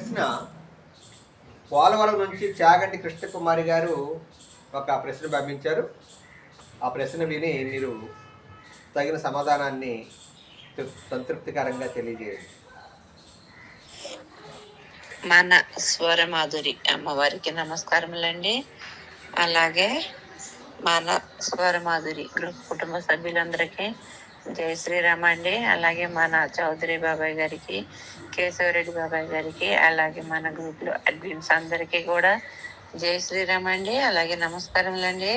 ప్రశ్న పోలవరం నుంచి చాగంటి కృష్ణకుమారి గారు ఒక ప్రశ్న పంపించారు. ఆ ప్రశ్న విని మీరు తగిన సమాధానాన్ని సంతృప్తికరంగా తెలియజేయండి. మన స్వరమాధురి అమ్మవారికి నమస్కారములండి. అలాగే మన స్వరమాధురి గ్రూప్ కుటుంబ సభ్యులందరికీ జై శ్రీరామ్ అండి. అలాగే మన చౌదరి బాబాయ్ గారికి, కేశవరెడ్డి బాబాయ్ గారికి, అలాగే మన గ్రూప్లో అడ్మిన్స్ అందరికీ కూడా జై శ్రీరామ్ అండి. అలాగే నమస్కారములండి.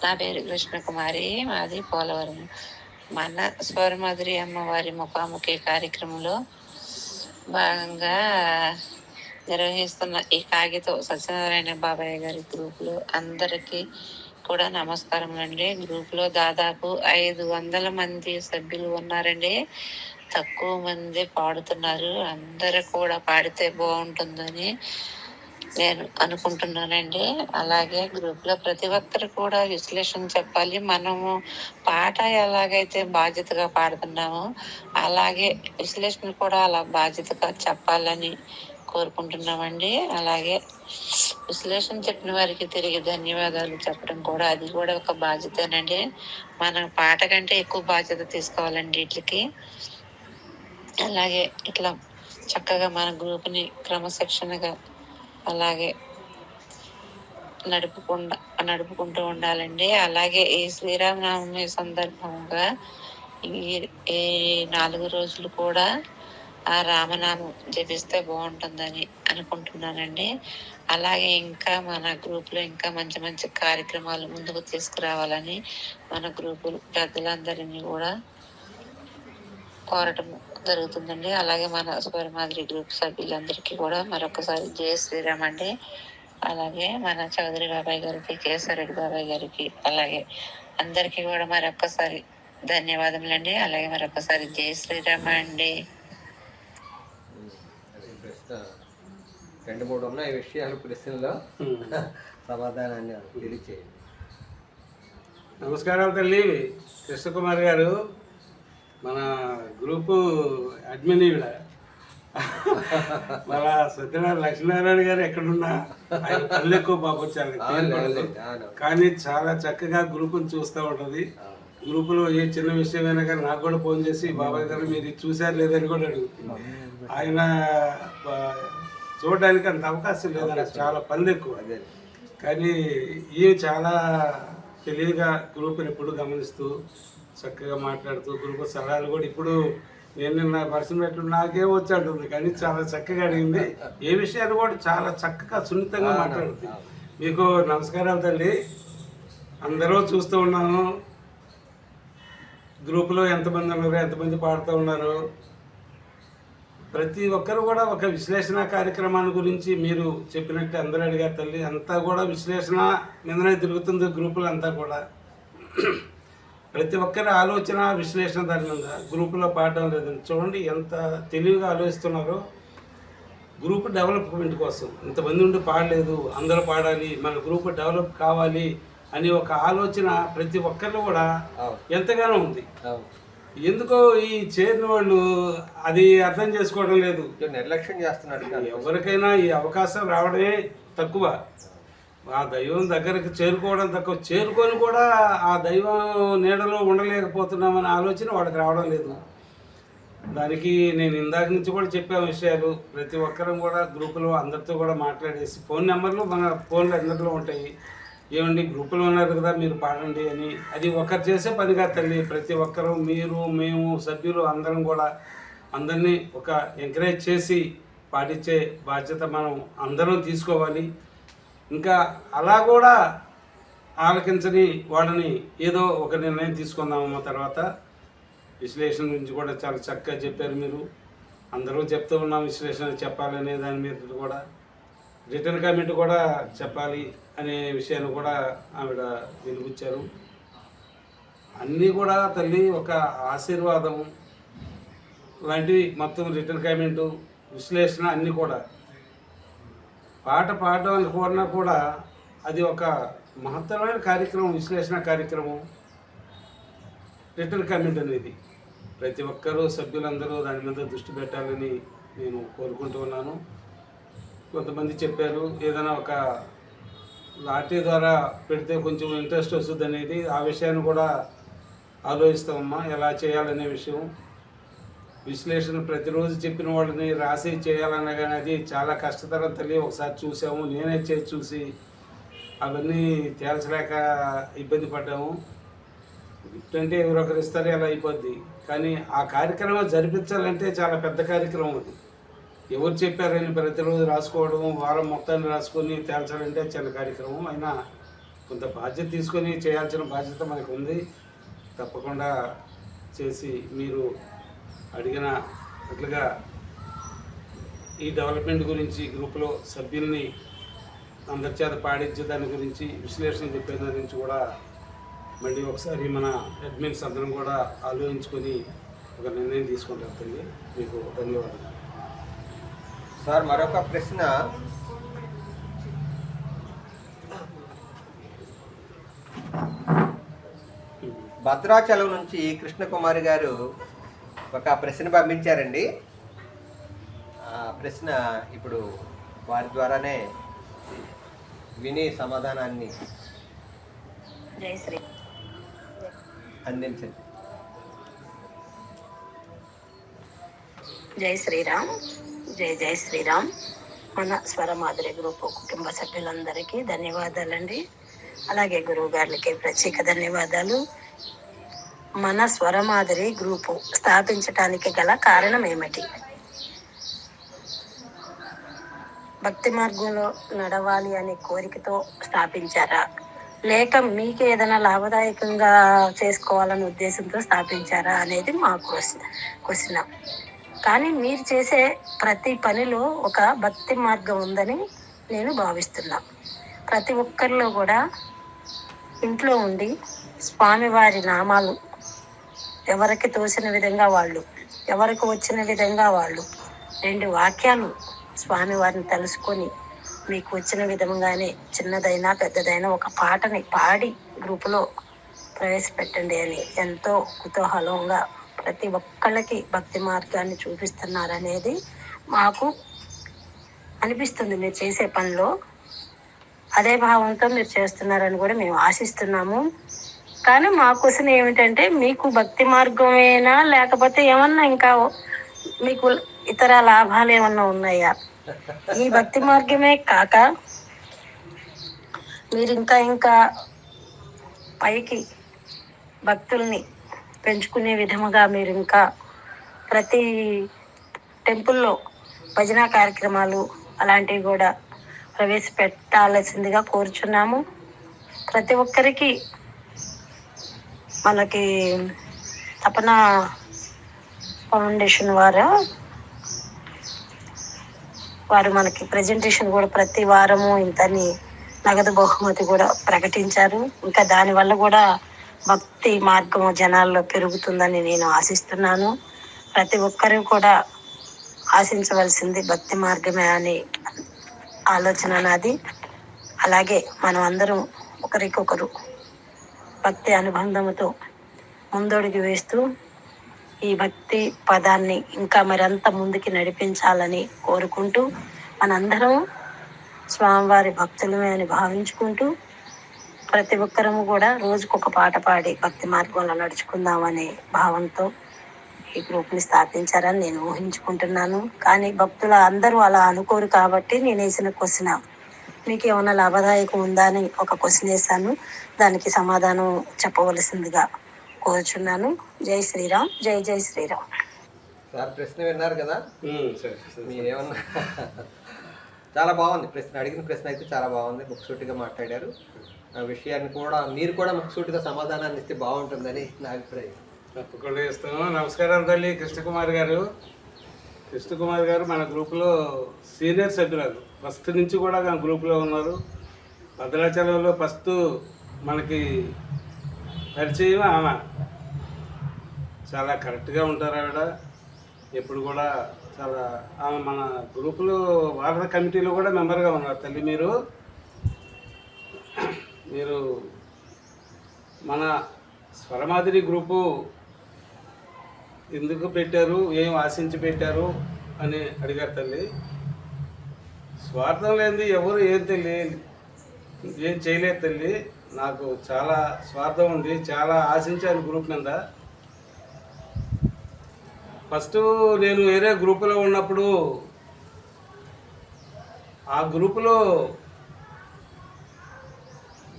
నా పేరు కృష్ణకుమారి, మాది పోలవరం. మన స్వరమాధురి అమ్మవారి ముఖాముఖి కార్యక్రమంలో భాగంగా నిర్వహిస్తున్న ఈ కాగితం సత్యనారాయణ బాబాయ్ గారి గ్రూప్లో అందరికీ కూడా నమస్కారం అండి. గ్రూప్లో దాదాపు 500 మంది సభ్యులు ఉన్నారండి. తక్కువ మంది పాడుతున్నారు. అందరూ కూడా పాడితే బాగుంటుందని నేను అనుకుంటున్నానండి. అలాగే గ్రూప్లో ప్రతి ఒక్కరు కూడా విశ్లేషణ చెప్పాలి. మనము పాట ఎలాగైతే బాధ్యతగా పాడుతున్నామో అలాగే విశ్లేషణ కూడా అలా బాధ్యతగా చెప్పాలని కోరుకుంటున్నామండి. అలాగే విశ్లేషణ చెప్పిన వారికి తిరిగి ధన్యవాదాలు చెప్పడం కూడా అది కూడా ఒక బాధ్యతేనండి. మన పాట కంటే ఎక్కువ బాధ్యత తీసుకోవాలండి వీటికి. అలాగే ఇట్లా చక్కగా మన గ్రూప్ని క్రమశిక్షణగా అలాగే నడుపుకుంటూ ఉండాలండి. అలాగే ఈ శ్రీరామనవమి సందర్భంగా ఈ 4 రోజులు కూడా ఆ రామనామం జపిస్తే బాగుంటుందని అనుకుంటున్నానండి. అలాగే ఇంకా మన గ్రూప్లో ఇంకా మంచి మంచి కార్యక్రమాలు ముందుకు తీసుకురావాలని మన గ్రూపు పెద్దలందరినీ కూడా కోరటం జరుగుతుందండి. అలాగే మన స్వరమాధురి గ్రూప్ సభ్యులందరికీ కూడా మరొకసారి జై శ్రీరామ్ అండి. అలాగే మన చౌదరి బాబాయ్ గారికి, కేశవరెడ్డి బాబాయ్ గారికి, అలాగే అందరికీ కూడా మరొకసారి ధన్యవాదములండి. అలాగే మరొకసారి జై శ్రీరామ్ అండి. ప్రశ్న 2-3 ఉన్నాయి విషయాలు ప్రశ్నలో సమాధానాన్ని తెలియచేయండి. నమస్కారాలు తల్లి కృష్ణకుమారి గారు. మన గ్రూపు అడ్మిన్ ఈవిడ మన సత్యనారాయణ లక్ష్మీనారాయణ గారు ఎక్కడున్నా ఆయన పనులు ఎక్కువ బాగొచ్చారు, కానీ చాలా చక్కగా గ్రూపుని చూస్తూ ఉంటుంది. గ్రూపులో ఏ చిన్న విషయమైనా కానీ నాకు కూడా ఫోన్ చేసి బాబాయ్ గారు మీరు చూసారు లేదని కూడా అడుగుతుంది. ఆయన చూడడానికి అంత అవకాశం లేదని చాలా పనులు ఎక్కువ, కానీ ఈమె చాలా తెలివిగా గ్రూప్ని ఎప్పుడు గమనిస్తూ చక్కగా మాట్లాడుతూ గ్రూప్ సలహాలు కూడా ఇప్పుడు నేను నిన్న పర్సన్ పెట్టు నాకే వచ్చి అంటుంది, కానీ చాలా చక్కగా అడిగింది. ఏ విషయాలు కూడా చాలా చక్కగా సున్నితంగా మాట్లాడుతుంది. మీకు నమస్కారాలు తల్లి. అందరూ చూస్తూ ఉన్నాను గ్రూపులో ఎంతమంది ఉన్నారు, ఎంతమంది పాడుతూ ఉన్నారు. ప్రతి ఒక్కరు కూడా ఒక విశ్లేషణ కార్యక్రమాన్ని గురించి మీరు చెప్పినట్టు అందరూ అడిగారు తల్లి. అంతా కూడా విశ్లేషణ మీదనే తిరుగుతుంది గ్రూపులు అంతా కూడా. ప్రతి ఒక్కరి ఆలోచన విశ్లేషణ దాని మీద. గ్రూపులో పాడడం లేదని చూడండి ఎంత తెలివిగా ఆలోచిస్తున్నారో. గ్రూప్ డెవలప్మెంట్ కోసం ఇంతమంది ఉండి పాడలేదు, అందరూ పాడాలి, మన గ్రూప్ డెవలప్ కావాలి అని ఒక ఆలోచన ప్రతి ఒక్కరిలో కూడా ఎంతగానో ఉంది. ఎందుకో ఈ చేరిన వాళ్ళు అది అర్థం చేసుకోవడం లేదు, నిర్లక్ష్యం చేస్తున్నారు. ఎవరికైనా ఈ అవకాశం రావడమే తక్కువ, ఆ దైవం దగ్గరికి చేరుకోవడం తక్కువ. చేరుకొని కూడా ఆ దైవం నీడలో ఉండలేకపోతున్నామనే ఆలోచన వాళ్ళకి రావడం లేదు. దానికి నేను ఇందాక నుంచి కూడా చెప్పే విషయాలు ప్రతి ఒక్కరం కూడా గ్రూపులో అందరితో కూడా మాట్లాడేసి ఫోన్ నెంబర్లు మన ఫోన్లు అందరిలో ఉంటాయి. ఏమండి గ్రూపులో ఉన్నారు కదా మీరు పాడండి అని, అది ఒకరు చేసే పనిగా తల్లి. ప్రతి ఒక్కరూ మీరు మేము సభ్యులు అందరం కూడా అందరినీ ఒక ఎంకరేజ్ చేసి పాటించే బాధ్యత మనం అందరం తీసుకోవాలి. ఇంకా అలా కూడా ఆలకించని వాళ్ళని ఏదో ఒక నిర్ణయం తీసుకుందామన్న తర్వాత విశ్లేషణ గురించి కూడా చాలా చక్కగా చెప్పారు మీరు. అందరూ చెప్తూ ఉన్నాం విశ్లేషణ చెప్పాలనే దాని మీద కూడా రిటర్న్ కామెంట్ కూడా చెప్పాలి అనే విషయాన్ని కూడా ఆవిడ వెలుగుచ్చారు. అన్నీ కూడా తల్లి ఒక ఆశీర్వాదం లాంటివి. మొత్తం రిటర్న్ కామెంటు, విశ్లేషణ అన్నీ కూడా పాట పాడడం అని కోరినా కూడా అది ఒక మహత్తరమైన కార్యక్రమం. విశ్లేషణ కార్యక్రమం, రిటర్న్ కామెంట్ అనేది ప్రతి ఒక్కరూ సభ్యులందరూ దాని మీద దృష్టి పెట్టాలని నేను కోరుకుంటూ ఉన్నాను. కొంతమంది చెప్పారు ఏదైనా ఒక లాటరీ ద్వారా పెడితే కొంచెం ఇంట్రెస్ట్ వస్తుంది అనేది, ఆ విషయాన్ని కూడా ఆలోచిస్తామమ్మా. ఎలా చేయాలనే విషయం విశ్లేషణ ప్రతిరోజు చెప్పిన వాళ్ళని రాసి చేయాలన్నా కానీ అది చాలా కష్టతరం తల్లి. ఒకసారి చూసాము, నేనే చేసి చూసి అవన్నీ తేల్చలేక ఇబ్బంది పడ్డాము. గిఫ్ట్ అంటే ఎవరొకరు ఇస్తారు, ఎలా అయిపోద్ది. కానీ ఆ కార్యక్రమం జరిపించాలంటే చాలా పెద్ద కార్యక్రమం అది. ఎవరు చెప్పారని ప్రతిరోజు రాసుకోవడం, వారం మొత్తాన్ని రాసుకొని తేల్చాలంటే చిన్న కార్యక్రమం అయినా కొంత బాధ్యత తీసుకొని చేయాల్సిన బాధ్యత మనకు ఉంది. తప్పకుండా చేసి మీరు అడిగిన అట్లుగా ఈ డెవలప్మెంట్ గురించి గ్రూపులో సభ్యుల్ని అందరి చేత పాడించే దాని గురించి విశ్లేషణ చెప్పే దాని గురించి కూడా మళ్ళీ ఒకసారి మన అడ్మిన్స్ అందరం కూడా ఆలోచించుకొని ఒక నిర్ణయం తీసుకుంటాం తల్లి. మీకు ధన్యవాదాలు సార్. మరొక ప్రశ్న, భద్రాచలం నుంచి కృష్ణకుమారి గారు ఒక ప్రశ్న పంపించారండి. ఆ ప్రశ్న ఇప్పుడు వారి ద్వారానే విని సమాధానాన్ని అందించండి. జై శ్రీరామ్. జై జై శ్రీరామ్. మన స్వరమాధురి గ్రూపు కుటుంబ సభ్యులందరికీ ధన్యవాదాలండి. అలాగే గురువు గారికి ప్రత్యేక ధన్యవాదాలు. మన స్వరమాధురి గ్రూపు స్థాపించటానికి గల కారణం ఏమిటి? భక్తి మార్గంలో నడవాలి అనే కోరికతో స్థాపించారా, లేక మీకు ఏదైనా లాభదాయకంగా చేసుకోవాలనే ఉద్దేశంతో స్థాపించారా అనేది మా క్వశ్చన్. కానీ మీరు చేసే ప్రతి పనిలో ఒక భక్తి మార్గం ఉందని నేను భావిస్తున్నా. ప్రతి ఒక్కరిలో కూడా ఇంట్లో ఉండి స్వామివారి నామాలు ఎవరికి తోచిన విధంగా వాళ్ళు, ఎవరికి వచ్చిన విధంగా వాళ్ళు 2 వాక్యాలు స్వామివారిని తెలుసుకొని మీకు వచ్చిన విధంగానే చిన్నదైనా పెద్దదైనా ఒక పాటని పాడి గ్రూపులో ప్రవేశపెట్టండి అని ఎంతో కుతూహలంగా ప్రతి ఒక్కళ్ళకి భక్తి మార్గాన్ని చూపిస్తున్నారనేది మాకు అనిపిస్తుంది. మీరు చేసే పనిలో అదే భావంతో మీరు చేస్తున్నారని కూడా మేము ఆశిస్తున్నాము. కానీ మా క్వశ్చన్ ఏమిటంటే, మీకు భక్తి మార్గమేనా లేకపోతే ఏమన్నా ఇంకా మీకు ఇతర లాభాలు ఏమన్నా ఉన్నాయా? ఈ భక్తి మార్గమే కాక మీరు ఇంకా పైకి భక్తుల్ని పెంచుకునే విధముగా మీరు ఇంకా ప్రతి టెంపుల్లో భజన కార్యక్రమాలు అలాంటివి కూడా ప్రవేశపెట్టాల్సిందిగా కోరుచున్నాము. ప్రతి ఒక్కరికి మనకి తపన ఫౌండేషన్ వారు మనకి ప్రజెంటేషన్ కూడా ప్రతి వారము ఇంతని నగదు బహుమతి కూడా ప్రకటించారు. ఇంకా దానివల్ల కూడా భక్తి మార్గం జనాల్లో పెరుగుతుందని నేను ఆశిస్తున్నాను. ప్రతి ఒక్కరూ కూడా ఆశించవలసింది భక్తి మార్గమే అనే ఆలోచన నాది. అలాగే మనం అందరం ఒకరికొకరు భక్తి అనుబంధంతో ముందడుగు వేస్తూ ఈ భక్తి పదాన్ని ఇంకా మరింత ముందుకి నడిపించాలని కోరుకుంటూ, మనందరం స్వామివారి భక్తులమే అని భావించుకుంటూ ప్రతి ఒక్కరము కూడా రోజుకొక పాట పాడి భక్తి మార్గంలో నడుచుకుందామనే భావంతో ఈ గ్రూప్ని స్థాపించారని నేను ఊహించుకుంటున్నాను. కానీ భక్తులు అందరూ అలా అనుకోరు కాబట్టి నేను వేసిన క్వశ్చన్, మీకు ఏమైనా లాభదాయకం ఉందా అని ఒక క్వశ్చన్ వేశాను. దానికి సమాధానం చెప్పవలసిందిగా కోరుచున్నాను. జై శ్రీరామ్. జై జై శ్రీరామ్. సార్ ప్రశ్న విన్నారు కదా, మీరేమన్నా? చాలా బాగుంది ప్రశ్న, అడిగిన ప్రశ్న అయితే చాలా బాగుంది. ముఖ్సూటిగా మాట్లాడారు. ఆ విషయాన్ని కూడా మీరు కూడా ముఖ్సూటిగా సమాధానాన్ని ఇస్తే బాగుంటుందని నా అభిప్రాయం. తప్పకుండా ఇస్తాను. నమస్కారం తల్లి. కృష్ణకుమారి గారు మన గ్రూపులో సీనియర్ సభ్యురాలు. ఫస్ట్ నుంచి కూడా మన గ్రూపులో ఉన్నారు. భద్రాచలంలో ఫస్ట్ మనకి పరిచయం ఆమె. చాలా కరెక్ట్గా ఉంటారు ఆవిడ. ఎప్పుడు కూడా చాలా ఆమె మన గ్రూపులో వారద కమిటీలో కూడా మెంబర్గా ఉన్నారు తల్లి. మీరు మన స్వరమాధురి గ్రూపు ఎందుకు పెట్టారు, ఏం ఆశించి పెట్టారు అని అడిగారు తల్లి. స్వార్థం లేనిది ఎవరు ఏం ఏం చేయలేదు తల్లి. నాకు చాలా స్వార్థం ఉంది, చాలా ఆశించాను గ్రూప్ మీద. ఫస్ట్ నేను వేరే గ్రూపులో ఉన్నప్పుడు ఆ గ్రూపులో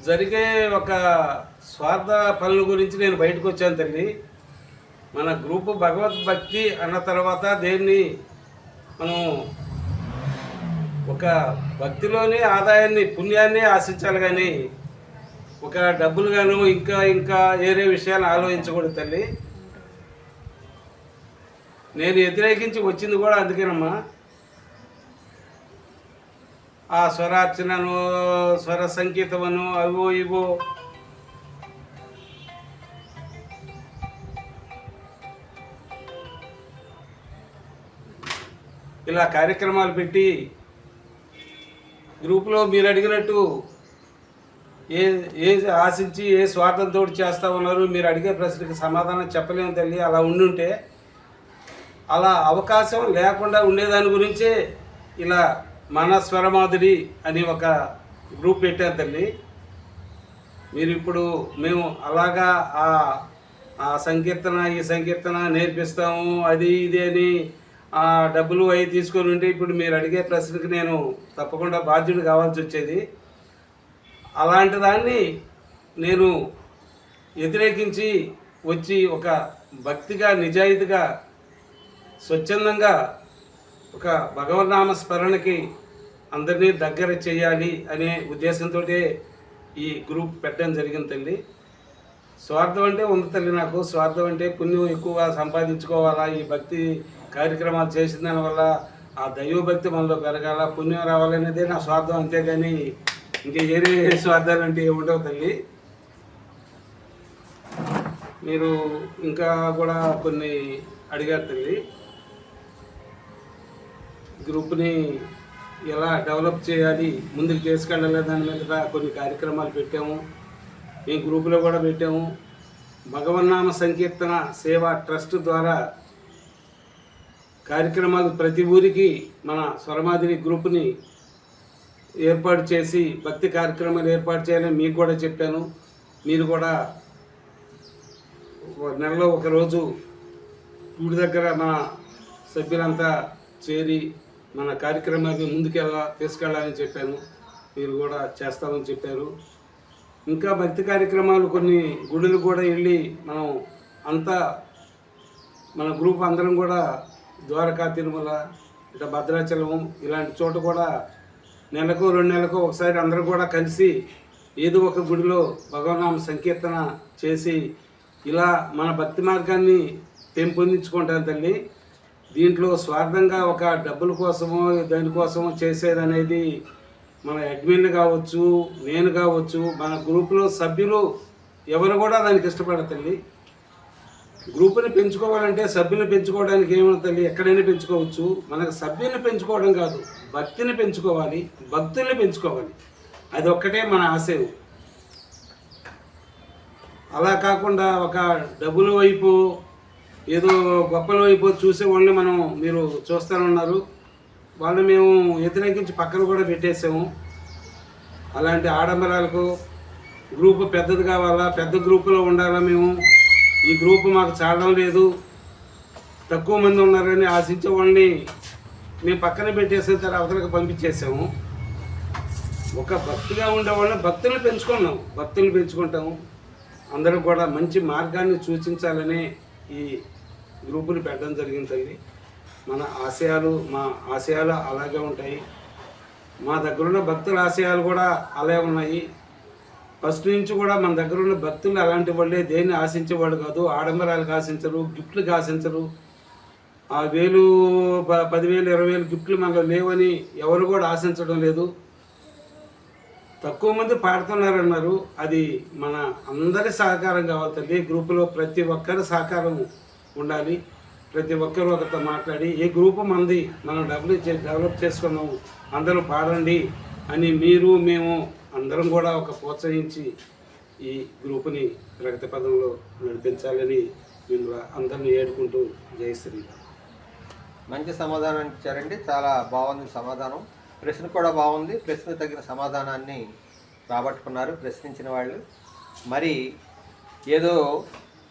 జరిగే ఒక స్వార్థ పనుల గురించి నేను బయటకు వచ్చాను తల్లి. మన గ్రూపు భగవద్భక్తి అన్న తర్వాత దేన్ని మనం ఒక భక్తిలోనే ఆదాయాన్ని పుణ్యాన్ని ఆశించాలి, కానీ ఒక డబ్బులు గాను ఇంకా ఇంకా వేరే విషయాలు ఆలోచించకూడదు తల్లి. నేను వ్యతిరేకించి వచ్చింది కూడా అందుకేనమ్మా. ఆ స్వరార్చనను, స్వర సంగీతమను, అవో ఇవో ఇలా కార్యక్రమాలు పెట్టి గ్రూపులో మీరు అడిగినట్టు ఏ ఆశించి ఏ స్వార్థంతో చేస్తూ ఉన్నారు, మీరు అడిగే ప్రశ్నకి సమాధానం చెప్పలేము తల్లి. అలా ఉండుంటే అలా అవకాశం లేకుండా ఉండేదాని గురించే ఇలా మన స్వరమాధురి అని ఒక గ్రూప్ పెట్టాను తల్లి. మీరు ఇప్పుడు మేము అలాగా ఆ సంకీర్తన ఈ సంకీర్తన నేర్పిస్తాము అది ఇది అని ఆ డబ్బులు అవి తీసుకొని ఉంటే ఇప్పుడు మీరు అడిగే ప్రశ్నకి నేను తప్పకుండా బాధ్యుడు కావాల్సి వచ్చేది. అలాంటి దాన్ని నేను వ్యతిరేకించి వచ్చి ఒక భక్తిగా నిజాయితీగా స్వచ్ఛందంగా ఒక భగవన్నామ స్మరణకి అందరినీ దగ్గర చేయాలి అనే ఉద్దేశంతో ఈ గ్రూప్ పెట్టడం జరిగింది తల్లి. స్వార్థం అంటే ఉంది తల్లి నాకు. స్వార్థం అంటే పుణ్యం ఎక్కువగా సంపాదించుకోవాలా, ఈ భక్తి కార్యక్రమాలు చేసిన దానివల్ల ఆ దైవభక్తి మనలో పెరగాల, పుణ్యం రావాలనేదే నా స్వార్థం. అంతేగాని ఇంకా ఏరే స్వార్థాలు అంటే ఏముండవు తల్లి. మీరు ఇంకా కూడా కొన్ని అడిగారు తల్లి. గ్రూప్ని ఎలా డెవలప్ చేయాలి, ముందుకు తీసుకెళ్ళాలి దాని మీద కొన్ని కార్యక్రమాలు పెట్టాము. ఈ గ్రూపులో కూడా పెట్టాము. భగవన్నామ సంకీర్తన సేవా ట్రస్ట్ ద్వారా కార్యక్రమాలు ప్రతి ఊరికి మన స్వరమాధురి గ్రూప్ని ఏర్పాటు చేసి భక్తి కార్యక్రమాలు ఏర్పాటు చేయాలని మీకు కూడా చెప్పాను. మీరు కూడా నెలలో ఒకరోజు గుడి దగ్గర మన సభ్యులంతా చేరి మన కార్యక్రమాన్ని తీసుకెళ్ళాలని చెప్పాను. మీరు కూడా చేస్తామని చెప్పారు. ఇంకా భక్తి కార్యక్రమాలు కొన్ని గుడులు కూడా వెళ్ళి మనం అంతా మన గ్రూప్ అందరం కూడా ద్వారకా, తిరుమల, ఇట్లా భద్రాచలం ఇలాంటి చోట కూడా నెలకు 2 నెలలకు ఒకసారి అందరూ కూడా కలిసి ఏదో ఒక గుడిలో భగవన్నామ సంకీర్తన చేసి ఇలా మన భక్తి మార్గాన్ని పెంపొందించుకుంటాను తల్లి. దీంట్లో స్వార్థంగా ఒక డబ్బుల కోసమో దానికోసమో చేసేది అనేది మన అడ్మిన్ కావచ్చు, నేను కావచ్చు, మన గ్రూపులో సభ్యులు ఎవరు కూడా దానికి ఇష్టపడరు తల్లి. గ్రూపుని పెంచుకోవాలంటే సభ్యులను పెంచుకోవడానికి ఏమన్నా తల్లి, ఎక్కడైనా పెంచుకోవచ్చు. మనకు సభ్యుల్ని పెంచుకోవడం కాదు, భక్తిని పెంచుకోవాలి, భక్తుల్ని పెంచుకోవాలి. అది ఒక్కటే మన ఆశయం. అలా కాకుండా ఒక డబ్బుల వైపు ఏదో గొప్పల వైపు చూసే వాళ్ళని మీరు చూస్తానున్నారు. వాళ్ళు మేము వ్యతిరేకించి పక్కన కూడా పెట్టేసాము. అలాంటి ఆడంబరాలకు గ్రూపు పెద్దది కావాలా, పెద్ద గ్రూపులో ఉండాలా, మేము ఈ గ్రూపు మాకు చాలడం లేదు, తక్కువ మంది ఉన్నారని ఆశించే వాళ్ళని మేము పక్కన పెట్టేసిన తర్వాత అవతలకు పంపించేసాము. ఒక భక్తిగా ఉండే వాళ్ళని భక్తులు పెంచుకుంటాము. అందరూ కూడా మంచి మార్గాన్ని సూచించాలని ఈ గ్రూపుని పెట్టడం జరిగింది తల్లి. మన మా ఆశయాలు అలాగే ఉంటాయి. మా దగ్గరున్న భక్తుల ఆశయాలు కూడా అలాగే ఉన్నాయి. ఫస్ట్ నుంచి కూడా మన దగ్గర ఉన్న భక్తులు అలాంటి వాళ్ళే, దేన్ని ఆశించేవాళ్ళు కాదు. ఆడంబరాలకు ఆశించరు, గిఫ్ట్లకు ఆశించరు. ఆ 1000, 10,000, 20,000 గిఫ్ట్లు మనలో లేవని ఎవరు కూడా ఆశించడం లేదు. తక్కువ మంది పాడుతున్నారన్నారు. అది మన అందరి సహకారం కావాలి తల్లి. గ్రూపులో ప్రతి ఒక్కరి సహకారం ఉండాలి. ప్రతి ఒక్కరు ఒకరితో మాట్లాడి ఏ గ్రూపు మంది మనం డెవలప్ చేసుకున్నాము, అందరూ పాడండి అని మీరు మేము అందరం కూడా ఒక ప్రోత్సహించి ఈ గ్రూపుని ప్రగతి పదంలో నడిపించాలని మిమ్మల్ని అందరినీ ఏడుకుంటూ జై శ్రీరామ్. మంచి సమాధానం ఇచ్చారండి, చాలా బాగుంది సమాధానం. ప్రశ్న కూడా బాగుంది. ప్రశ్న తగిన సమాధానాన్ని రాబట్టుకున్నారు ప్రశ్నించిన వాళ్ళు. మరి ఏదో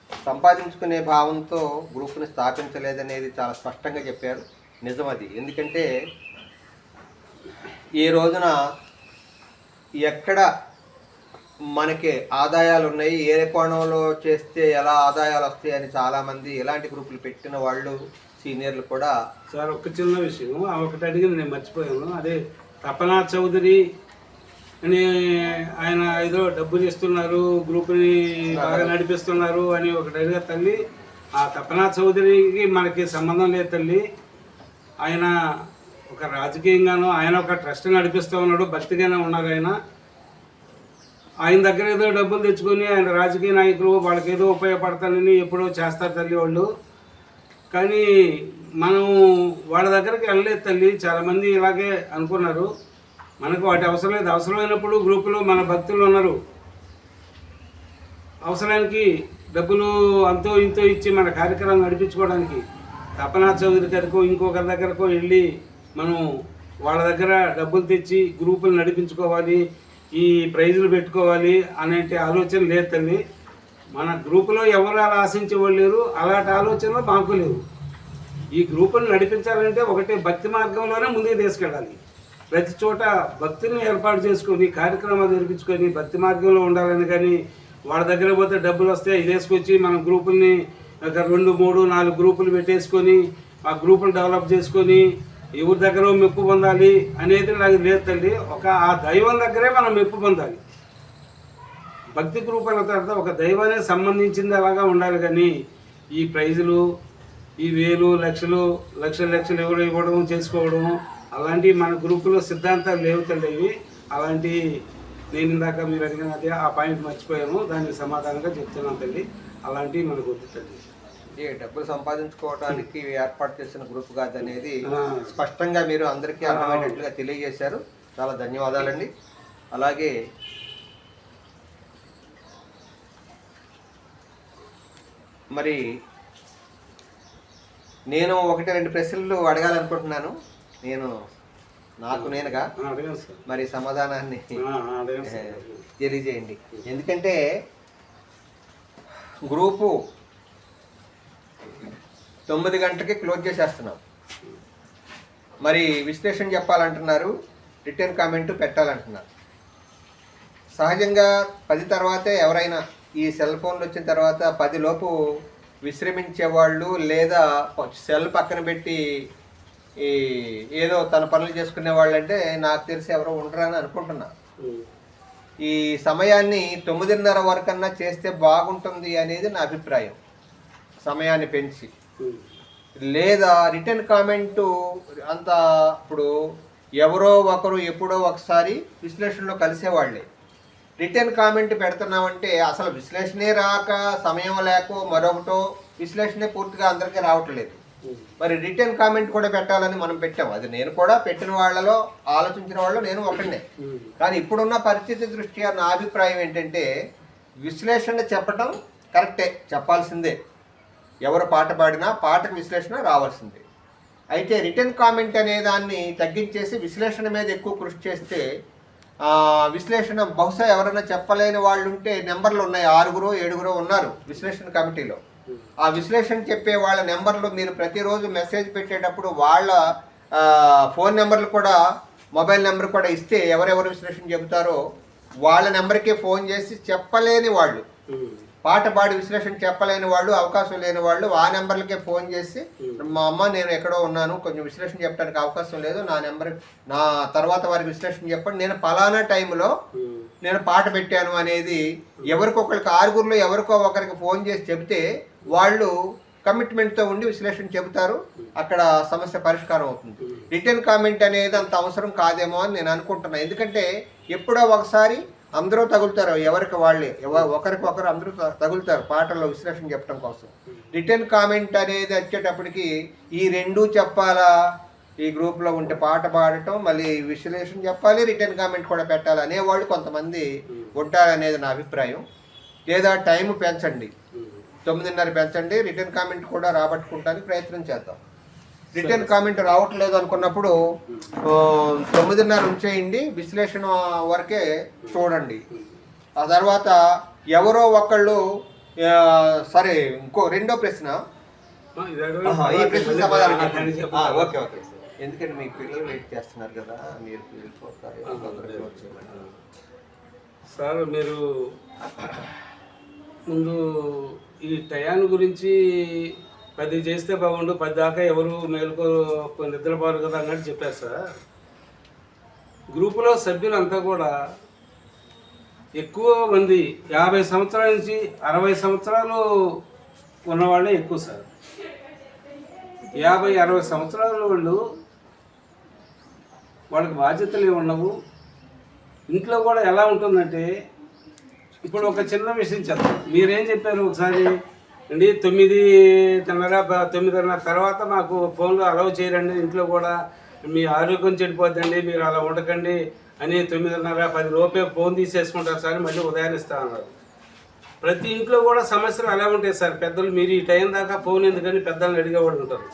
సంపాదించుకునే భావంతో గ్రూపుని స్థాపించలేదనేది చాలా స్పష్టంగా చెప్పారు. నిజమది. ఎందుకంటే ఈ రోజున ఎక్కడ మనకి ఆదాయాలు ఉన్నాయి, ఏ కోణంలో చేస్తే ఎలా ఆదాయాలు వస్తాయని చాలామంది ఇలాంటి గ్రూపులు పెట్టిన వాళ్ళు సీనియర్లు కూడా. సార్ ఒక చిన్న విషయం ఒకటి అడిగింది, నేను మర్చిపోయాను. అదే తపనా చౌదరి అని ఆయన ఏదో డబ్బులు ఇస్తున్నారు, గ్రూప్ని బాగా నడిపిస్తున్నారు అని ఒకటి అడిగా తల్లి. ఆ తపనా చౌదరికి మనకి సంబంధం లేదు తల్లి. ఆయన ఒక రాజకీయంగానూ ఆయన ఒక ట్రస్ట్ నడిపిస్తూ ఉన్నాడు, భక్తిగానే ఉన్నారు. ఆయన దగ్గర ఏదో డబ్బులు తెచ్చుకొని ఆయన రాజకీయ నాయకులు వాళ్ళకి ఏదో ఉపయోగపడతానని ఎప్పుడో చేస్తారు తల్లి వాళ్ళు. కానీ మనం వాళ్ళ దగ్గరికి వెళ్ళలేదు తల్లి. చాలామంది ఇలాగే అనుకున్నారు. మనకు వాటి అవసరం లేదు. అవసరమైనప్పుడు గ్రూపులో మన భక్తులు ఉన్నారు. అవసరానికి డబ్బులు అంతో ఇంతో ఇచ్చి మన కార్యక్రమం నడిపించుకోవడానికి తపనా చౌదరి గారికో ఇంకొకరి దగ్గరకో వెళ్ళి మనం వాళ్ళ దగ్గర డబ్బులు తెచ్చి గ్రూపులు నడిపించుకోవాలి, ఈ ప్రైజులు పెట్టుకోవాలి అనే ఆలోచన లేదు తల్లి. మన గ్రూపులో ఎవరు అలా ఆశించేవాళ్ళు లేరు, అలాంటి ఆలోచనలు మాకు లేవు. ఈ గ్రూపును నడిపించాలంటే ఒకటే భక్తి మార్గంలోనే ముందుకు తీసుకెళ్ళాలి. ప్రతి చోట భక్తులను ఏర్పాటు చేసుకొని కార్యక్రమాలు జరిపించుకొని భక్తి మార్గంలో ఉండాలని. కానీ వాళ్ళ దగ్గర పోతే డబ్బులు వస్తే ఇది వేసుకొచ్చి మనం గ్రూపుల్ని ఒక 2, 3, 4 గ్రూపులు పెట్టేసుకొని ఆ గ్రూపులు డెవలప్ చేసుకొని ఎవరి దగ్గర మెప్పు పొందాలి అనేది నాకు లేదు తల్లి. ఆ దైవం దగ్గరే మనం మెప్పు పొందాలి. భక్తి గ్రూపుల తర్వాత ఒక దైవానికి సంబంధించింది అలాగా ఉండాలి. కానీ ఈ ప్రైజులు, ఈ వేలు లక్షలు ఎవరు ఇవ్వడం చేసుకోవడం అలాంటివి మన గ్రూపులో సిద్ధాంతాలు లేవు తల్లి. ఇవి అలాంటి నేను ఇందాక మీరు అడిగిన అదే ఆ పాయింట్ మర్చిపోయాము, దానికి సమాధానంగా చెప్తున్నాను తల్లి. అలాంటివి మనకు వద్దు తల్లి. డబ్బులు సంపాదించుకోవడానికి ఏర్పాటు చేసిన గ్రూప్ కాదు అనేది స్పష్టంగా మీరు అందరికీ అర్థమయ్యేటట్లుగా తెలియజేశారు. చాలా ధన్యవాదాలండి. అలాగే మరి నేను 1-2 ప్రశ్నలు అడగాలనుకుంటున్నాను. నేనుగా మరి సమాధానాన్ని తెలియజేయండి. ఎందుకంటే గ్రూపు 9 గంటలకి క్లోజ్ చేసేస్తున్నాం. మరి విశ్లేషణ చెప్పాలంటున్నారు, రిటర్న్ కామెంట్ పెట్టాలంటున్నారు. సహజంగా 10 తర్వాతే ఎవరైనా ఈ సెల్ ఫోన్లు వచ్చిన తర్వాత 10 లోపు విశ్రమించేవాళ్ళు లేదా సెల్ పక్కన పెట్టి ఏదో తన పనులు చేసుకునే వాళ్ళు అంటే నాకు తెలిసి ఎవరో ఉండరని అనుకుంటున్నా. ఈ సమయాన్ని 9:30 వరకన్నా చేస్తే బాగుంటుంది అనేది నా అభిప్రాయం. సమయాన్ని పెంచి లేదా రిటర్న్ కామెంటు అంత ఇప్పుడు ఎవరో ఒకరు ఎప్పుడో ఒకసారి విశ్లేషణలో కలిసేవాళ్ళే. రిటర్న్ కామెంట్ పెడుతున్నామంటే అసలు విశ్లేషణే రాక సమయం లేకో మరొకటో విశ్లేషణే పూర్తిగా అందరికీ రావట్లేదు. మరి రిటర్న్ కామెంట్ కూడా పెట్టాలని మనం పెట్టాం. అది నేను కూడా పెట్టిన వాళ్ళలో ఆలోచించిన వాళ్ళు నేను ఒకనే. కానీ ఇప్పుడున్న పరిస్థితి దృష్ట్యా నా అభిప్రాయం ఏంటంటే విశ్లేషణ చెప్పటం కరెక్టే, చెప్పాల్సిందే. ఎవరు పాట పాడినా పాటకు విశ్లేషణ రావాల్సిందే. అయితే రిటర్న్ కామెంట్ అనే దాన్ని తగ్గించేసి విశ్లేషణ మీద ఎక్కువ కృషి చేస్తే విశ్లేషణ బహుశా ఎవరైనా చెప్పలేని వాళ్ళు ఉంటే నెంబర్లు ఉన్నాయి, 6 7 ఉన్నారు విశ్లేషణ కమిటీలో. ఆ విశ్లేషణ చెప్పే వాళ్ళ నెంబర్లు మీరు ప్రతిరోజు మెసేజ్ పెట్టేటప్పుడు వాళ్ళ ఫోన్ నెంబర్లు కూడా మొబైల్ నెంబర్ కూడా ఇస్తే ఎవరెవరు విశ్లేషణ చెబుతారో వాళ్ళ నెంబర్కే ఫోన్ చేసి చెప్పలేని వాళ్ళు, పాట పాడి విశ్లేషణ చెప్పలేని వాళ్ళు, అవకాశం లేని వాళ్ళు ఆ నెంబర్లకే ఫోన్ చేసి మా అమ్మ నేను ఎక్కడో ఉన్నాను, కొంచెం విశ్లేషణ చెప్పడానికి అవకాశం లేదు, నా నెంబర్ నా తర్వాత వారికి విశ్లేషణ చెప్పండి, నేను పలానా టైంలో నేను పాట పెట్టాను అనేది ఎవరికొకరికి 6 ఎవరికో ఒకరికి ఫోన్ చేసి చెబితే వాళ్ళు కమిట్మెంట్తో ఉండి విశ్లేషణ చెబుతారు. అక్కడ సమస్య పరిష్కారం అవుతుంది. రిటర్న్ కామెంట్ అనేది అంత అవసరం కాదేమో అని నేను అనుకుంటున్నాను. ఎందుకంటే ఎప్పుడో ఒకసారి అందరూ తగులుతారు, ఎవరికి వాళ్ళే, ఒకరికొకరు అందరూ తగులుతారు పాటల్లో విశ్లేషణ చెప్పడం కోసం. రిటర్న్ కామెంట్ అనేది వచ్చేటప్పటికి ఈ 2 చెప్పాలా, ఈ గ్రూప్లో ఉంటే పాట పాడటం మళ్ళీ విశ్లేషణ చెప్పాలి, రిటర్న్ కామెంట్ కూడా పెట్టాలి అనేవాళ్ళు కొంతమంది ఉంటారనేది నా అభిప్రాయం. లేదా టైం పెంచండి, 9:30 పెంచండి, రిటర్న్ కామెంట్ కూడా రాబట్టుకుంటానికి ప్రయత్నం చేద్దాం. రిటర్న్ కామెంట్ రావట్లేదు అనుకున్నప్పుడు 9:30 ఉంచేయండి, విశ్లేషణ వరకే చూడండి. ఆ తర్వాత ఎవరో ఒకళ్ళు సరే ఇంకో రెండో ప్రశ్న, ఈ ప్రశ్న సమాధానం ఓకే ఓకే. ఎందుకంటే మీ పిల్లలు వెయిట్ చేస్తున్నారు కదా, మీరు వెళ్ళిపోతారు సార్. మీరు ముందు ఈ టయాన్ గురించి 10 చేస్తే బాగుండు, 10 దాకా ఎవరు మేలుకో నిద్రపోరు కదా అన్నట్టు చెప్పారు సార్. గ్రూపులో సభ్యులంతా కూడా ఎక్కువ మంది 50 సంవత్సరాల నుంచి 60 సంవత్సరాలు ఉన్నవాళ్ళే ఎక్కువ సార్. 50-60 సంవత్సరాల వాళ్ళు వాళ్ళకి బాధ్యతలు ఉండవు. ఇంట్లో కూడా ఎలా ఉంటుందంటే, ఇప్పుడు ఒక చిన్న విషయం చెప్తాం. మీరేం చెప్పారు ఒకసారి అండి, 9:30 తర్వాత మాకు ఫోన్లో అలౌ చేయరండి, ఇంట్లో కూడా మీ ఆరోగ్యం చెడిపోద్దండి, మీరు అలా ఉండకండి అని 9:30-10 లోపే ఫోన్ తీసేసుకుంటారు సార్, మళ్ళీ ఉదయాన్నిస్తా అన్నారు. ప్రతి ఇంట్లో కూడా సమస్యలు అలా ఉంటాయి సార్. పెద్దలు మీరు ఈ టైం దాకా ఫోన్ ఎందుకని పెద్దలను అడిగేవాళ్ళు ఉంటారు.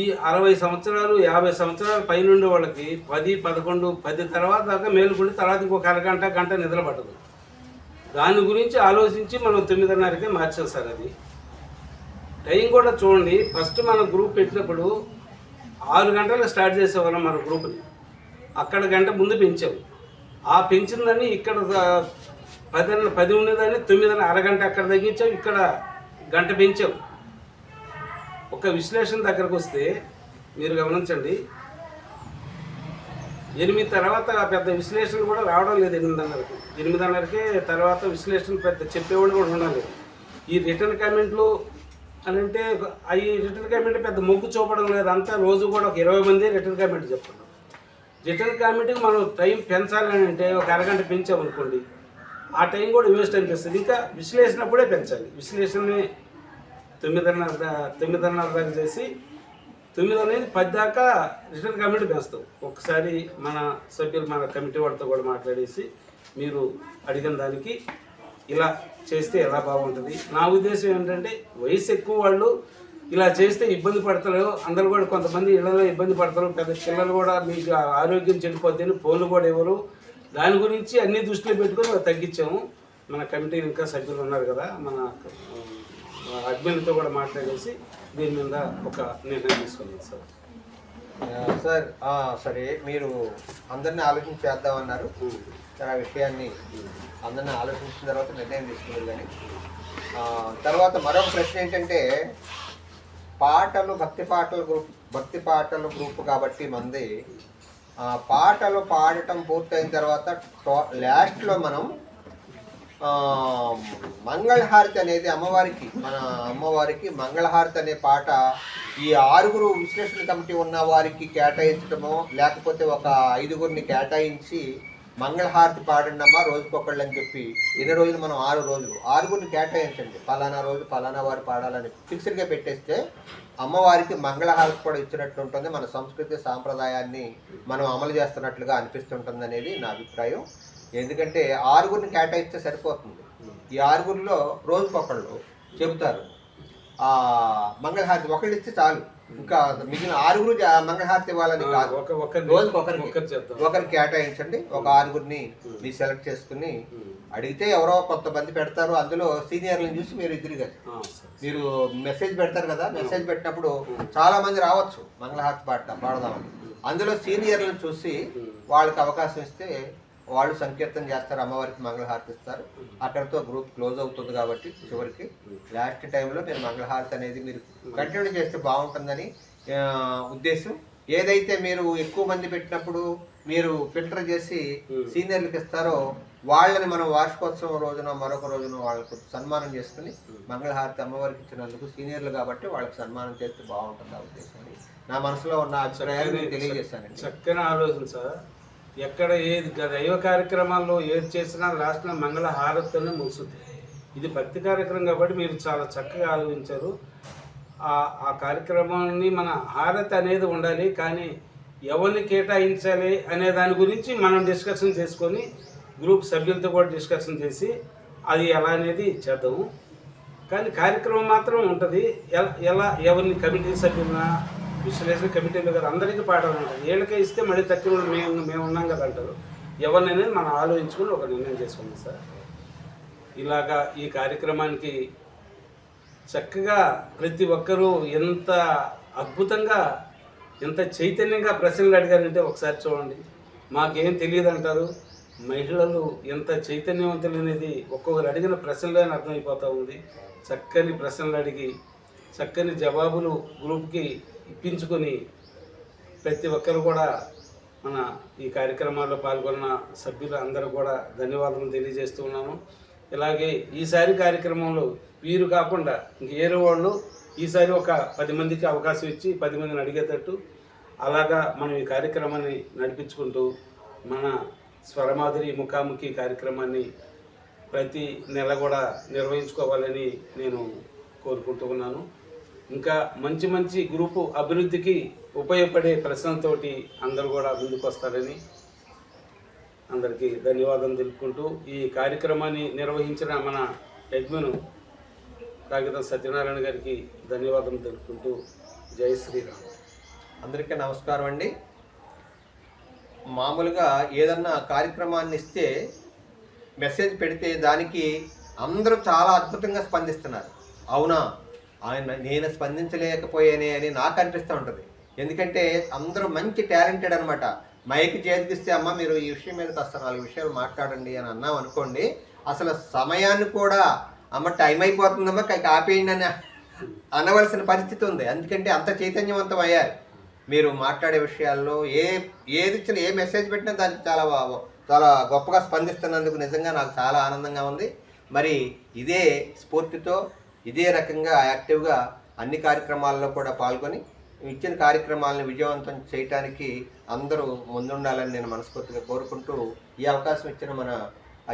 ఈ 60 సంవత్సరాలు 50 సంవత్సరాల పైనుండి వాళ్ళకి 10, 11, 10 తర్వాత దాకా మేలుకుండి తర్వాత ఇంకొక గంట నిద్ర పట్టదు. దాని గురించి ఆలోచించి మనం 9:30కే మార్చాం సార్. అది టైం కూడా చూడండి. ఫస్ట్ మన గ్రూప్ పెట్టినప్పుడు 6 గంటలకు స్టార్ట్ చేసేవాళ్ళం మన గ్రూప్ని. అక్కడ గంట ముందు పెంచాం. ఆ పెంచిందని ఇక్కడ 10 ఉండేదాన్ని 9 అరగంట అక్కడ తగ్గించాం, ఇక్కడ గంట పెంచాం. ఒక విశ్లేషణ దగ్గరకు వస్తే మీరు గమనించండి, 8 తర్వాత పెద్ద విశ్లేషణ కూడా రావడం లేదు. 8:30కే తర్వాత విశ్లేషణ పెద్ద చెప్పేవాళ్ళు కూడా ఉండాలి. ఈ రిటర్న్ కామెంట్లు అని అంటే ఈ రిటర్న్ కామెంట్ పెద్ద మొగ్గు చూపడం లేదు. అంతా రోజు కూడా ఒక 20 మంది రిటర్న్ కామెంట్ చెప్తున్నారు. రిటర్న్ కామెంట్కి మనం టైం పెంచాలని అంటే ఒక అరగంట పెంచామనుకోండి, ఆ టైం కూడా వేస్ట్ అనిపిస్తుంది. ఇంకా విశ్లేషణ అప్పుడే పెంచాలి. విశ్లేషణని 9:30 దాకా చేసి 9:10 దాకా రిటర్న్ కమిటీ పెంచుతాం. ఒకసారి మన సభ్యులు మన కమిటీ వాళ్ళతో కూడా మాట్లాడేసి మీరు అడిగిన దానికి ఇలా చేస్తే ఎలా బాగుంటుంది. నా ఉద్దేశం ఏంటంటే, వయసు ఎక్కువ వాళ్ళు ఇలా చేస్తే ఇబ్బంది పడతారు. అందరూ కూడా కొంతమంది ఇళ్లలో ఇబ్బంది పడతారు. పెద్ద పిల్లలు కూడా మీకు ఆరోగ్యం చెడిపోద్దని ఫోన్లు కూడా ఎవరు. దాని గురించి అన్ని దృష్టిలో పెట్టుకొని తగ్గించాము. మన కమిటీ ఇంకా సభ్యులు ఉన్నారు కదా, మన అడ్మిన్తో కూడా మాట్లాడేసి దీని మీద ఒక నిర్ణయం తీసుకున్నాం సార్. సార్ సరే, మీరు అందరినీ ఆలోచించి చేద్దామన్నారు. ఆ విషయాన్ని అందరినీ ఆలోచించిన తర్వాత నిర్ణయం తీసుకున్నారు. కానీ తర్వాత మరొక ప్రశ్న ఏంటంటే, పాటలు భక్తి పాటలు గ్రూప్ కాబట్టి మంది పాటలు పాడటం పూర్తయిన తర్వాత లాస్ట్లో మనం మంగళహారతి అనేది మన అమ్మవారికి మంగళహారతి అనే పాట ఈ 6 విశ్లేషణ కమిటీ ఉన్న వారికి కేటాయించడమో, లేకపోతే ఒక 5గురిని కేటాయించి మంగళహారతి పాడండి అమ్మా రోజుకొకళ్ళు అని చెప్పి, ఎన్ని రోజులు మనం 6 రోజులు 6గురిని కేటాయించండి, పలానా రోజు పలానా వారు పాడాలని ఫిక్స్డ్గా పెట్టేస్తే అమ్మవారికి మంగళహారతి కూడా ఇచ్చినట్లు ఉంటుంది. మన సంస్కృతి సాంప్రదాయాన్ని మనం అమలు చేస్తున్నట్లుగా అనిపిస్తుంటుంది అనేది నా అభిప్రాయం. ఎందుకంటే 6గురిని కేటాయిస్తే సరిపోతుంది. ఈ 6గురిలో రోజుకొకళ్ళు చెబుతారు. మంగళహారతి ఒకళ్ళు ఇస్తే చాలు, ఇంకా మిగిలిన 6గురు మంగళహారతి ఇవ్వాలని కాదు. ఒకరికి కేటాయించండి. ఒక 6గురిని మీరు సెలెక్ట్ చేసుకుని అడిగితే ఎవరో కొంతమంది పెడతారు. అందులో సీనియర్లను చూసి మీరు మీరు మెసేజ్ పెడతారు కదా, మెసేజ్ పెట్టినప్పుడు చాలా మంది రావచ్చు మంగళహారతి పాడదామని. అందులో సీనియర్లను చూసి వాళ్ళకి అవకాశం ఇస్తే వాళ్ళు సంకీర్తన చేస్తారు, అమ్మవారికి మంగళహారతి ఇస్తారు. అక్కడితో గ్రూప్ క్లోజ్ అవుతుంది. కాబట్టి చివరికి లాస్ట్ టైంలో మీరు మంగళహారతి అనేది మీరు కంటిన్యూ చేస్తే బాగుంటుందని ఉద్దేశం. ఏదైతే మీరు ఎక్కువ మంది పెట్టినప్పుడు మీరు ఫిల్టర్ చేసి సీనియర్లకు ఇస్తారో వాళ్ళని మనం వార్షికోత్సవం రోజున మరొక రోజున వాళ్ళకు సన్మానం చేసుకుని మంగళహారతి అమ్మవారికి ఇచ్చినందుకు సీనియర్లు కాబట్టి వాళ్ళకి సన్మానం చేస్తే బాగుంటుంది ఆ ఉద్దేశం. నా మనసులో ఉన్న అభిప్రాయాలు తెలియజేశానండి. చక్కని ఆలోచన సార్. ఎక్కడ ఏది దైవ కార్యక్రమాల్లో ఏది చేసినా లాస్ట్లో మంగళ హారతితోనే ముగుస్తుంది. ఇది భక్తి కార్యక్రమం కాబట్టి మీరు చాలా చక్కగా ఆలోచించారు. ఆ కార్యక్రమాన్ని మన హారతి అనేది ఉండాలి, కానీ ఎవరిని కేటాయించాలి అనే దాని గురించి మనం డిస్కషన్ చేసుకొని గ్రూప్ సభ్యులతో కూడా డిస్కషన్ చేసి అది ఎలా అనేది చేద్దాము. కానీ కార్యక్రమం మాత్రం ఉంటుంది. ఎలా ఎవరిని కమిటీ సభ్యులనా విశ్లేషణ కమిటీలు కదా అందరికీ పాఠాలు ఉంటాయి. వీళ్ళకే ఇస్తే మళ్ళీ తక్కువ మేము ఉన్నాం కదా అంటారు. ఎవరినైనా మనం ఆలోచించుకుని ఒక నిర్ణయం చేసుకున్నాం సార్. ఇలాగా ఈ కార్యక్రమానికి చక్కగా ప్రతి ఒక్కరూ ఎంత అద్భుతంగా ఎంత చైతన్యంగా ప్రశ్నలు అడిగారంటే ఒకసారి చూడండి. మాకేం తెలియదు అంటారు. మహిళలు ఎంత చైతన్యవంతులు అనేది ఒక్కొక్కరు అడిగిన ప్రశ్నలే అర్థమైపోతూ ఉంది. చక్కని ప్రశ్నలు అడిగి చక్కని జవాబులు గ్రూప్కి ఇప్పించుకొని ప్రతి ఒక్కరు కూడా మన ఈ కార్యక్రమాల్లో పాల్గొన్న సభ్యులు అందరూ కూడా ధన్యవాదాలు తెలియజేస్తూ ఉన్నాను. ఇలాగే ఈసారి కార్యక్రమంలో వీరు కాకుండా ఇంక ఏరే వాళ్ళు ఈసారి ఒక 10 మందికి అవకాశం ఇచ్చి 10 మందిని అడిగేటట్టు అలాగా మనం ఈ కార్యక్రమాన్ని నడిపించుకుంటూ మన స్వరమాధురి ముఖాముఖి కార్యక్రమాన్ని ప్రతి నెల కూడా నిర్వహించుకోవాలని నేను కోరుకుంటూ ఉన్నాను. ఇంకా మంచి మంచి గ్రూపు అభివృద్ధికి ఉపయోగపడే ప్రశ్నలతోటి అందరూ కూడా ముందుకు వస్తారని అందరికీ ధన్యవాదాలు తెలుపుకుంటూ ఈ కార్యక్రమాన్ని నిర్వహించిన మన అడ్మిన్ కాగితం సత్యనారాయణ గారికి ధన్యవాదాలు తెలుపుకుంటూ జై శ్రీరామ్. అందరికీ నమస్కారం అండి. మామూలుగా ఏదన్నా కార్యక్రమాన్ని ఇస్తే మెసేజ్ పెడితే దానికి అందరూ చాలా అద్భుతంగా స్పందిస్తున్నారు. అవునా, నేను స్పందించలేకపోయానే అని నాకు అనిపిస్తూ ఉంటుంది. ఎందుకంటే అందరూ మంచి టాలెంటెడ్ అనమాట. మైక్ చేతికిస్తే అమ్మ మీరు ఈ విషయం మీద కాస్త 4 విషయాలు మాట్లాడండి అని అన్నాం అనుకోండి, అసలు సమయాన్ని కూడా అమ్మ టైం అయిపోతుందమ్మా ఆపేయండి అని అనవలసిన పరిస్థితి ఉంది. ఎందుకంటే అంత చైతన్యవంతం అయ్యారు. మీరు మాట్లాడే విషయాల్లో ఏది ఇచ్చినా ఏ మెసేజ్ పెట్టినా దానికి చాలా గొప్పగా స్పందిస్తున్నందుకు నిజంగా నాకు చాలా ఆనందంగా ఉంది. మరి ఇదే స్ఫూర్తితో ఇదే రకంగా యాక్టివ్గా అన్ని కార్యక్రమాల్లో కూడా పాల్గొని ఇచ్చిన కార్యక్రమాలను విజయవంతం చేయడానికి అందరూ ముందుండాలని నేను మనస్ఫూర్తిగా కోరుకుంటూ ఈ అవకాశం ఇచ్చిన మన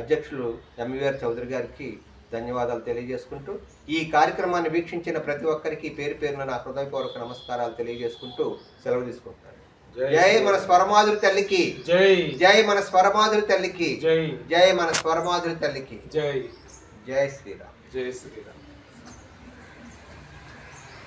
అధ్యక్షులు ఎంవీఆర్ చౌదరి గారికి ధన్యవాదాలు తెలియజేసుకుంటూ ఈ కార్యక్రమాన్ని వీక్షించిన ప్రతి ఒక్కరికి పేరు పేరున నా హృదయపూర్వక నమస్కారాలు తెలియజేసుకుంటూ సెలవు తీసుకుంటాను. జై మన స్వరమాధురి తల్లికి జై. జై మన స్వరమాధురి తల్లికి జై. జై మన స్వరమాధురి తల్లికి జై. జై శ్రీరామ్. జై శ్రీరామ్.